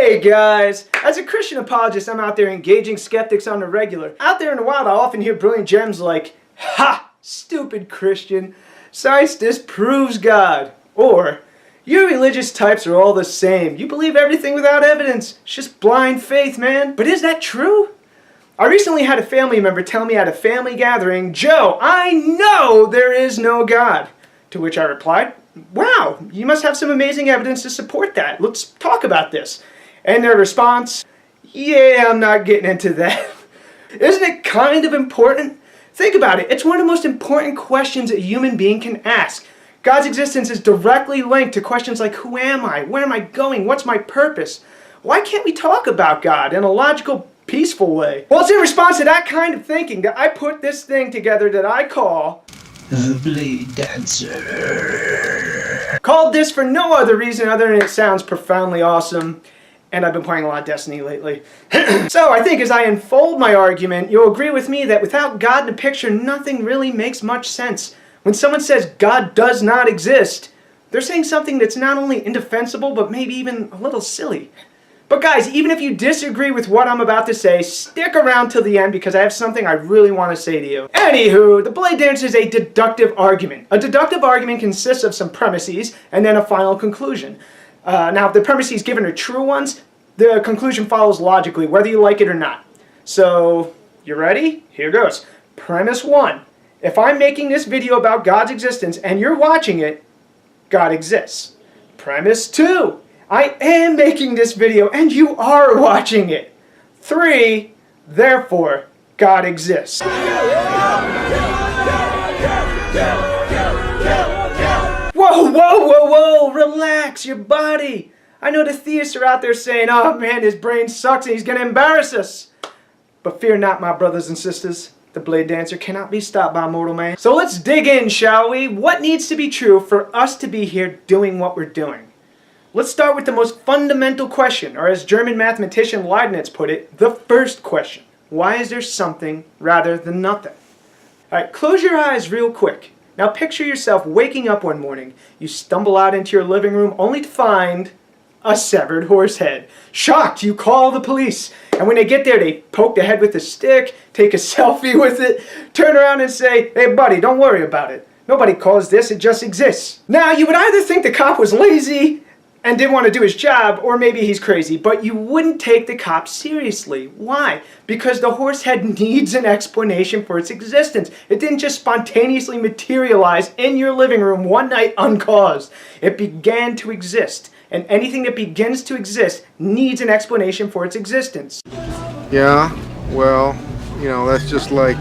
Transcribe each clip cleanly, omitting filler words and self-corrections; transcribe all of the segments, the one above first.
Hey guys! As a Christian apologist, I'm out there engaging skeptics on the regular. Out there in the wild, I often hear brilliant gems like, "Ha! Stupid Christian! Science disproves God." Or, "You religious types are all the same. You believe everything without evidence. It's just blind faith, man." But is that true? I recently had a family member tell me at a family gathering, "Joe, I know there is no God." To which I replied, "Wow, you must have some amazing evidence to support that. Let's talk about this." And their response, "Yeah, I'm not getting into that." Isn't it kind of important? Think about it. It's one of the most important questions a human being can ask. God's existence is directly linked to questions like, who am I? Where am I going? What's my purpose? Why can't we talk about God in a logical, peaceful way? Well, it's in response to that kind of thinking that I put this thing together that I call the Bladedancer. Called this for no other reason other than it sounds profoundly awesome, and I've been playing a lot of Destiny lately. So I think as I unfold my argument, you'll agree with me that without God in the picture, nothing really makes much sense. When someone says God does not exist, they're saying something that's not only indefensible, but maybe even a little silly. But guys, even if you disagree with what I'm about to say, stick around till the end because I have something I really want to say to you. Anywho, the Bladedancer is a deductive argument. A deductive argument consists of some premises and then a final conclusion. Now, if the premises given are true ones, the conclusion follows logically, whether you like it or not. So, you ready? Here goes. Premise 1. If I'm making this video about God's existence and you're watching it, God exists. Premise 2. I am making this video and you are watching it. 3. Therefore, God exists. Whoa, whoa, whoa, whoa, relax your body. I know the theists are out there saying, "Oh man, his brain sucks and he's going to embarrass us." But fear not, my brothers and sisters. The Bladedancer cannot be stopped by mortal man. So let's dig in, shall we? What needs to be true for us to be here doing what we're doing? Let's start with the most fundamental question, or as German mathematician Leibniz put it, the first question. Why is there something rather than nothing? Alright, close your eyes real quick. Now picture yourself waking up one morning. You stumble out into your living room only to find a severed horse head. Shocked, you call the police. And when they get there, they poke the head with a stick, take a selfie with it, turn around and say, "Hey buddy, don't worry about it. Nobody caused this, it just exists." Now, you would either think the cop was lazy and didn't want to do his job, or maybe he's crazy, but you wouldn't take the cop seriously. Why? Because the horse head needs an explanation for its existence. It didn't just spontaneously materialize in your living room one night uncaused. It began to exist, and anything that begins to exist needs an explanation for its existence. Yeah, well, that's just like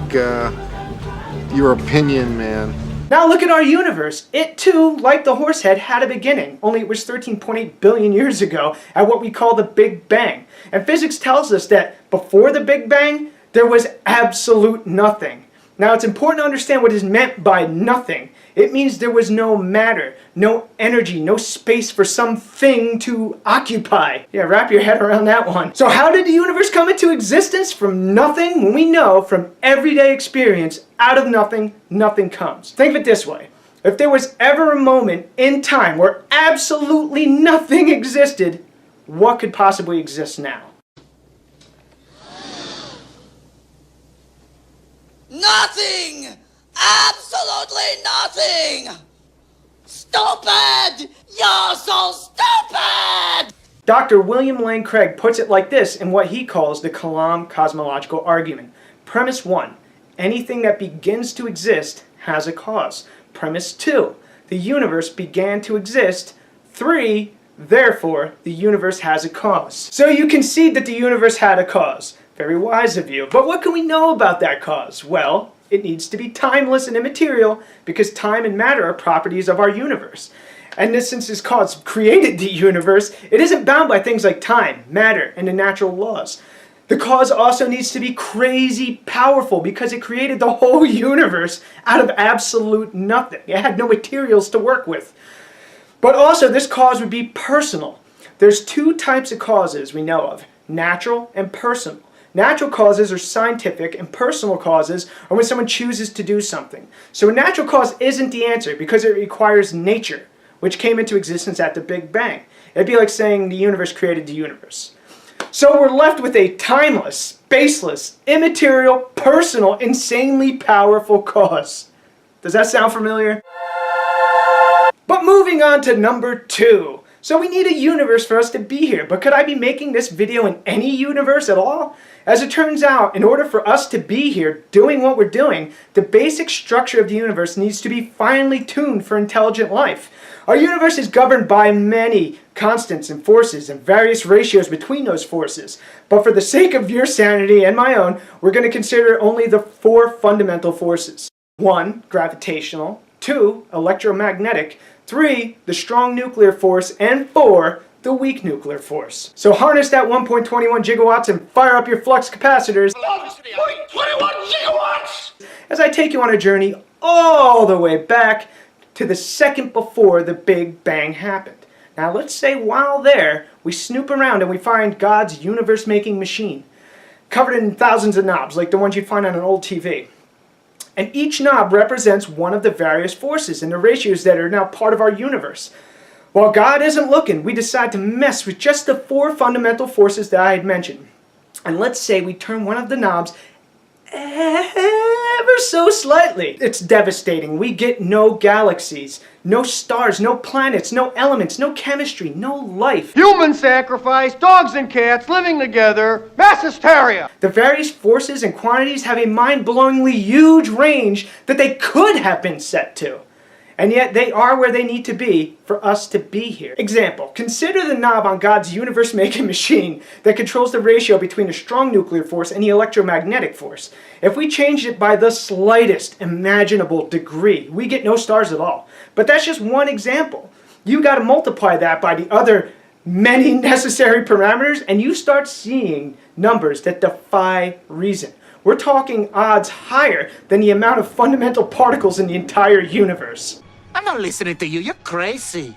your opinion, man. Now look at our universe. It too, like the horse head, had a beginning, only it was 13.8 billion years ago at what we call the Big Bang. And physics tells us that before the Big Bang, there was absolute nothing. Now it's important to understand what is meant by nothing. It means there was no matter, no energy, no space for something to occupy. Yeah, wrap your head around that one. So how did the universe come into existence? From nothing, when we know from everyday experience, out of nothing, nothing comes. Think of it this way. If there was ever a moment in time where absolutely nothing existed, what could possibly exist now? Nothing! Absolutely nothing! Stupid! You're so stupid! Dr. William Lane Craig puts it like this in what he calls the Kalam cosmological argument. Premise 1. Anything that begins to exist has a cause. Premise 2. The universe began to exist. 3. Therefore, the universe has a cause. So you concede that the universe had a cause. Very wise of you. But what can we know about that cause? Well, it needs to be timeless and immaterial because time and matter are properties of our universe. And since this cause created the universe, it isn't bound by things like time, matter, and the natural laws. The cause also needs to be crazy powerful because it created the whole universe out of absolute nothing. It had no materials to work with. But also, this cause would be personal. There's two types of causes we know of, natural and personal. Natural causes are scientific, and personal causes are when someone chooses to do something. So a natural cause isn't the answer because it requires nature, which came into existence at the Big Bang. It'd be like saying the universe created the universe. So we're left with a timeless, baseless, immaterial, personal, insanely powerful cause. Does that sound familiar? But moving on to number 2. So we need a universe for us to be here, but could I be making this video in any universe at all? As it turns out, in order for us to be here doing what we're doing, the basic structure of the universe needs to be finely tuned for intelligent life. Our universe is governed by many constants and forces and various ratios between those forces. But for the sake of your sanity and my own, we're going to consider only the 4 fundamental forces. 1, gravitational. 2, electromagnetic. 3, the strong nuclear force. And 4, the weak nuclear force. So harness that 1.21 gigawatts and fire up your flux capacitors 1.21 gigawatts! as I take you on a journey all the way back to the second before the Big Bang happened. Now let's say while there, we snoop around and we find God's universe-making machine, covered in thousands of knobs like the ones you'd find on an old TV. And each knob represents one of the various forces and the ratios that are now part of our universe. While God isn't looking, we decide to mess with just the 4 fundamental forces that I had mentioned. And let's say we turn one of the knobs ever so slightly. It's devastating. We get no galaxies, no stars, no planets, no elements, no chemistry, no life. Human sacrifice, dogs and cats living together, mass hysteria. The various forces and quantities have a mind-blowingly huge range that they could have been set to. And yet they are where they need to be for us to be here. Example, consider the knob on God's universe-making machine that controls the ratio between the strong nuclear force and the electromagnetic force. If we change it by the slightest imaginable degree, we get no stars at all. But that's just one example. You got to multiply that by the other many necessary parameters and you start seeing numbers that defy reason. We're talking odds higher than the amount of fundamental particles in the entire universe. I'm not listening to you. You're crazy.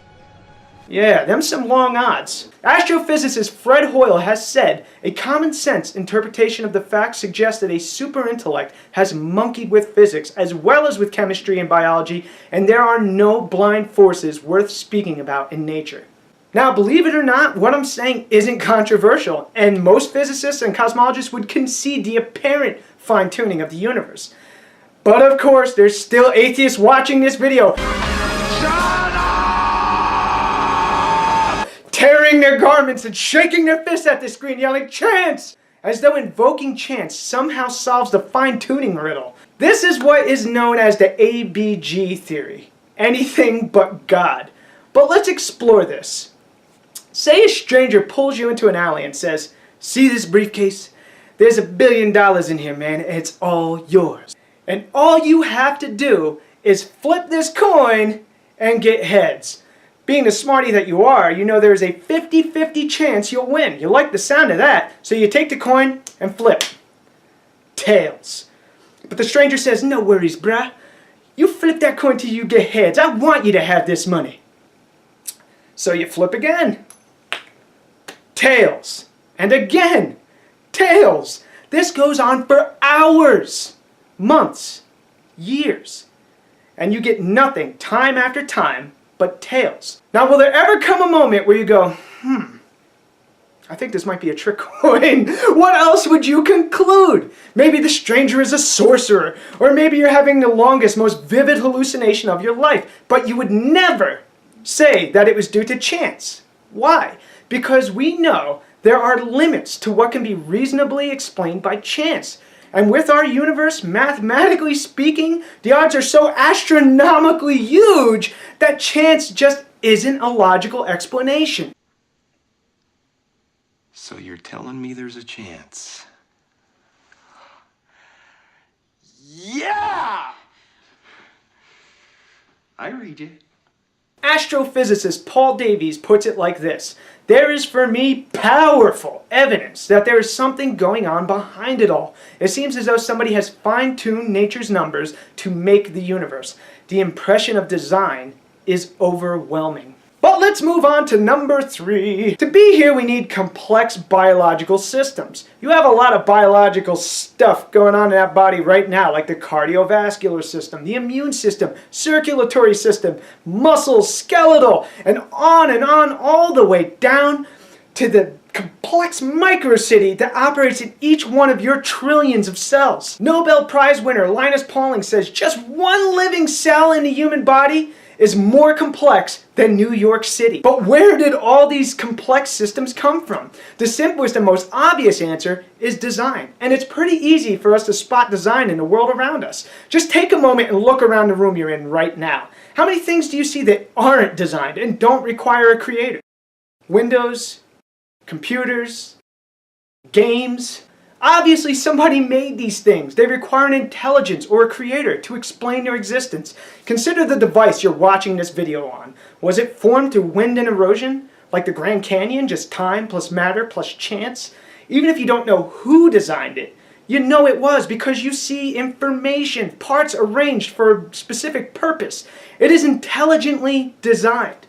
Yeah, them some long odds. Astrophysicist Fred Hoyle has said, a common sense interpretation of the facts suggests that a super intellect has monkeyed with physics as well as with chemistry and biology, and there are no blind forces worth speaking about in nature. Now, believe it or not, what I'm saying isn't controversial, and most physicists and cosmologists would concede the apparent fine-tuning of the universe. But of course, there's still atheists watching this video, tearing their garments and shaking their fists at the screen, yelling, "Chance!" as though invoking chance somehow solves the fine-tuning riddle. This is what is known as the ABG theory. Anything but God. But let's explore this. Say a stranger pulls you into an alley and says, "See this briefcase? There's $1 billion in here, man. It's all yours. And all you have to do is flip this coin and get heads." Being the smarty that you are, you know there's a 50-50 chance you'll win. You like the sound of that, so you take the coin and flip. Tails. But the stranger says, "No worries, bruh. You flip that coin till you get heads. I want you to have this money." So you flip again. Tails. And again. Tails. This goes on for hours, months, years. And you get nothing time after time but tails. Now, will there ever come a moment where you go, I think this might be a trick coin. What else would you conclude? Maybe the stranger is a sorcerer, or maybe you're having the longest, most vivid hallucination of your life, but you would never say that it was due to chance. Why? Because we know there are limits to what can be reasonably explained by chance. And with our universe, mathematically speaking, the odds are so astronomically huge that chance just isn't a logical explanation. So you're telling me there's a chance? Yeah! I read you. Astrophysicist Paul Davies puts it like this: "There is for me powerful evidence that there is something going on behind it all. It seems as though somebody has fine-tuned nature's numbers to make the universe. The impression of design is overwhelming." But let's move on to number 3. To be here, we need complex biological systems. You have a lot of biological stuff going on in that body right now, like the cardiovascular system, the immune system, circulatory system, muscles, skeletal, and on all the way down to the complete complex microcity that operates in each one of your trillions of cells. Nobel Prize winner Linus Pauling says just one living cell in the human body is more complex than New York City. But where did all these complex systems come from? The simplest and most obvious answer is design. And it's pretty easy for us to spot design in the world around us. Just take a moment and look around the room you're in right now. How many things do you see that aren't designed and don't require a creator? Windows, computers, games. Obviously somebody made these things. They require an intelligence or a creator to explain their existence. Consider the device you're watching this video on. Was it formed through wind and erosion? Like the Grand Canyon, just time plus matter plus chance? Even if you don't know who designed it, you know it was because you see information, parts arranged for a specific purpose. It is intelligently designed.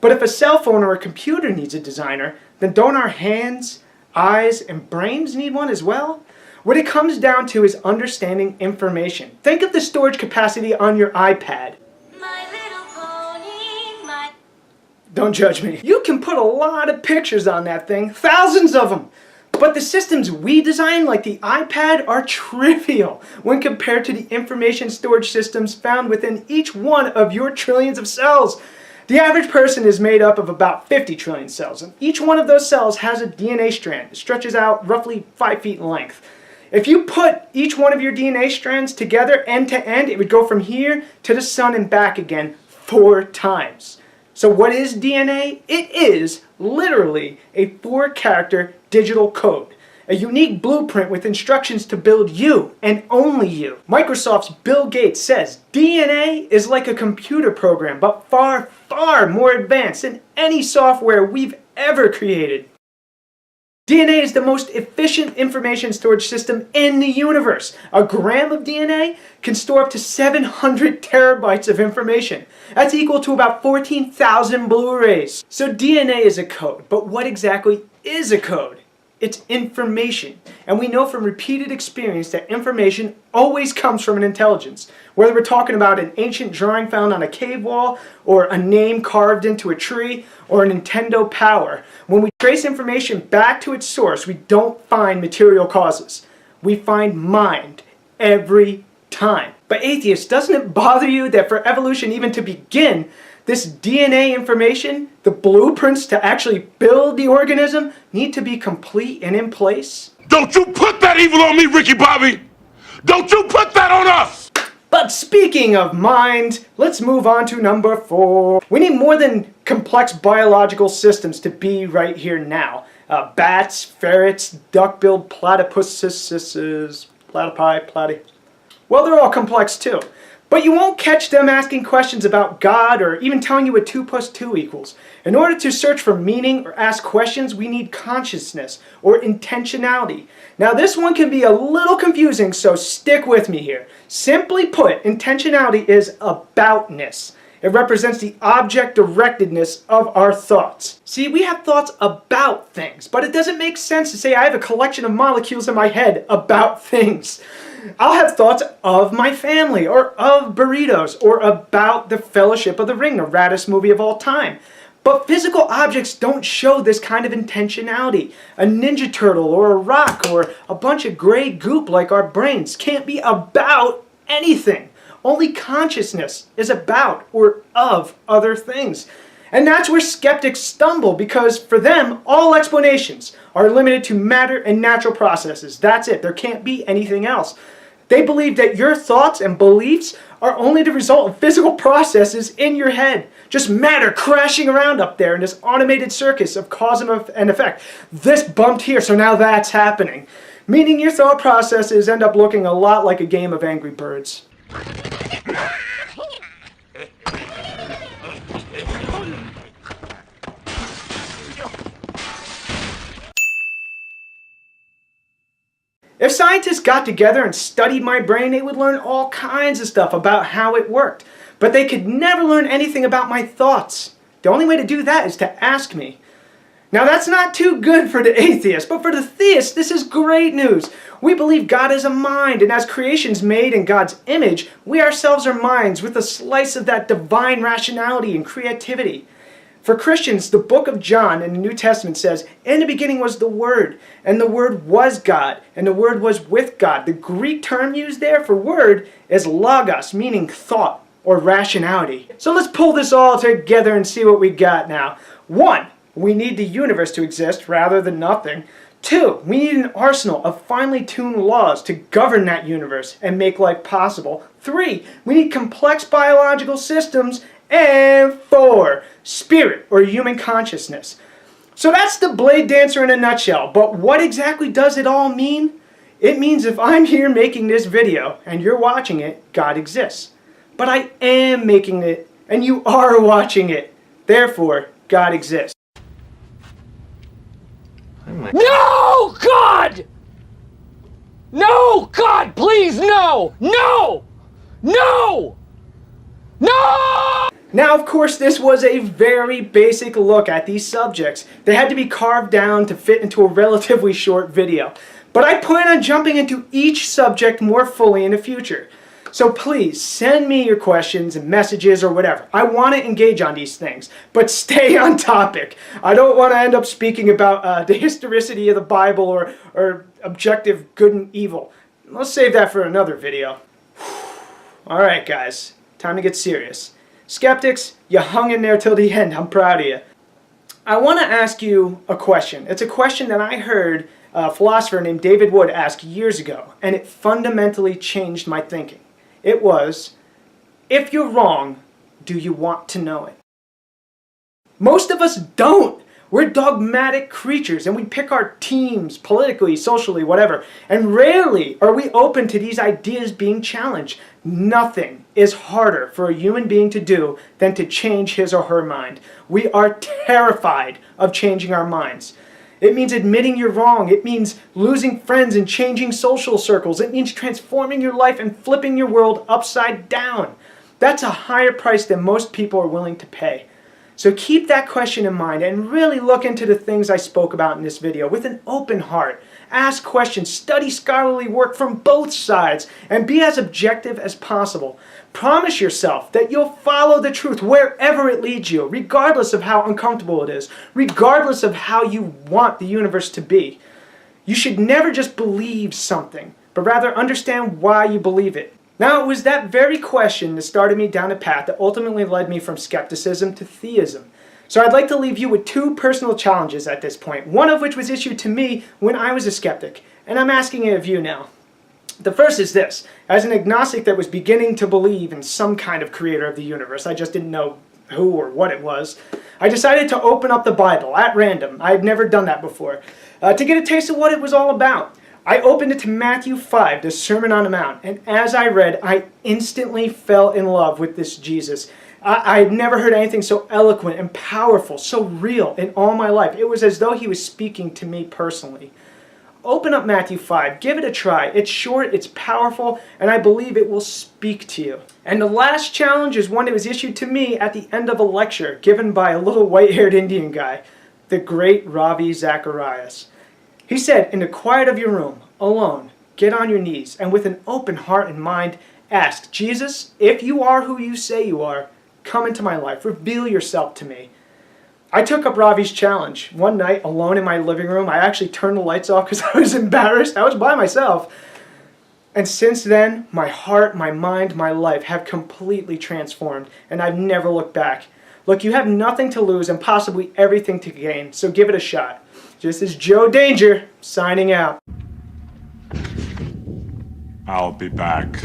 But if a cell phone or a computer needs a designer, then don't our hands, eyes, and brains need one as well? What it comes down to is understanding information. Think of the storage capacity on your iPad. My little pony, Don't judge me. You can put a lot of pictures on that thing, thousands of them. But the systems we design, like the iPad, are trivial when compared to the information storage systems found within each one of your trillions of cells. The average person is made up of about 50 trillion cells, and each one of those cells has a DNA strand. It stretches out roughly 5 feet in length. If you put each one of your DNA strands together end to end, it would go from here to the sun and back again 4 times. So what is DNA? It is literally a 4-character digital code. A unique blueprint with instructions to build you and only you. Microsoft's Bill Gates says DNA is like a computer program, but far, far more advanced than any software we've ever created. DNA is the most efficient information storage system in the universe. A gram of DNA can store up to 700 terabytes of information. That's equal to about 14,000 Blu-rays. So DNA is a code, but what exactly is a code? It's information. And we know from repeated experience that information always comes from an intelligence. Whether we're talking about an ancient drawing found on a cave wall, or a name carved into a tree, or a Nintendo Power. When we trace information back to its source, we don't find material causes. We find mind every time. But atheists, doesn't it bother you that for evolution even to begin, this DNA information, the blueprints to actually build the organism, need to be complete and in place? Don't you put that evil on me, Ricky Bobby! Don't you put that on us! But speaking of mind, let's move on to number 4. We need more than complex biological systems to be right here now. Bats, ferrets, duck-billed platypuses, platypi. Well, they're all complex too. But you won't catch them asking questions about God or even telling you what 2 plus 2 equals. In order to search for meaning or ask questions, we need consciousness or intentionality. Now this one can be a little confusing, so stick with me here. Simply put, intentionality is aboutness. It represents the object-directedness of our thoughts. See, we have thoughts about things, but it doesn't make sense to say I have a collection of molecules in my head about things. I'll have thoughts of my family, or of burritos, or about the Fellowship of the Ring, the raddest movie of all time. But physical objects don't show this kind of intentionality. A Ninja Turtle, or a rock, or a bunch of gray goop like our brains can't be about anything. Only consciousness is about or of other things. And that's where skeptics stumble, because for them, all explanations are limited to matter and natural processes. That's it. There can't be anything else. They believe that your thoughts and beliefs are only the result of physical processes in your head. Just matter crashing around up there in this automated circus of cause and effect. This bumped here, so now that's happening. Meaning your thought processes end up looking a lot like a game of Angry Birds. If scientists got together and studied my brain, they would learn all kinds of stuff about how it worked. But they could never learn anything about my thoughts. The only way to do that is to ask me. Now that's not too good for the atheist, but for the theist, this is great news. We believe God is a mind, and as creations made in God's image, we ourselves are minds with a slice of that divine rationality and creativity. For Christians, the book of John in the New Testament says, in the beginning was the Word, and the Word was God, and the Word was with God. The Greek term used there for word is logos, meaning thought or rationality. So let's pull this all together and see what we got now. 1, we need the universe to exist rather than nothing. 2, we need an arsenal of finely tuned laws to govern that universe and make life possible. 3, we need complex biological systems. And 4, spirit or human consciousness. So that's the Bladedancer in a nutshell. But what exactly does it all mean? It means if I'm here making this video and you're watching it, God exists. But I am making it and you are watching it. Therefore, God exists. No, God! No, God, please, no! No! No! No! Now, of course, this was a very basic look at these subjects. They had to be carved down to fit into a relatively short video. But I plan on jumping into each subject more fully in the future. So please, send me your questions and messages or whatever. I want to engage on these things, but stay on topic. I don't want to end up speaking about the historicity of the Bible or objective good and evil. Let's save that for another video. Alright guys, time to get serious. Skeptics, you hung in there till the end. I'm proud of you. I want to ask you a question. It's a question that I heard a philosopher named David Wood ask years ago, and it fundamentally changed my thinking. It was, if you're wrong, do you want to know it? Most of us don't. We're dogmatic creatures, and we pick our teams politically, socially, whatever. And rarely are we open to these ideas being challenged. Nothing is harder for a human being to do than to change his or her mind. We are terrified of changing our minds. It means admitting you're wrong. It means losing friends and changing social circles. It means transforming your life and flipping your world upside down. That's a higher price than most people are willing to pay. So keep that question in mind and really look into the things I spoke about in this video with an open heart. Ask questions, study scholarly work from both sides, and be as objective as possible. Promise yourself that you'll follow the truth wherever it leads you, regardless of how uncomfortable it is, regardless of how you want the universe to be. You should never just believe something, but rather understand why you believe it. Now, it was that very question that started me down a path that ultimately led me from skepticism to theism. So I'd like to leave you with 2 personal challenges at this point, one of which was issued to me when I was a skeptic, and I'm asking it of you now. The first is this. As an agnostic that was beginning to believe in some kind of creator of the universe, I just didn't know who or what it was, I decided to open up the Bible at random. I had never done that before, to get a taste of what it was all about. I opened it to Matthew 5, the Sermon on the Mount, and as I read, I instantly fell in love with this Jesus. I had never heard anything so eloquent and powerful, so real in all my life. It was as though he was speaking to me personally. Open up Matthew 5, give it a try. It's short, it's powerful, and I believe it will speak to you. And the last challenge is one that was issued to me at the end of a lecture given by a little white-haired Indian guy, the great Ravi Zacharias. He said, in the quiet of your room, alone, get on your knees, and with an open heart and mind, ask, Jesus, if you are who you say you are, come into my life, reveal yourself to me. I took up Ravi's challenge. One night, alone in my living room, I actually turned the lights off because I was embarrassed. I was by myself. And since then, my heart, my mind, my life have completely transformed, and I've never looked back. Look, you have nothing to lose and possibly everything to gain, so give it a shot. This is Joe Danger, signing out. I'll be back.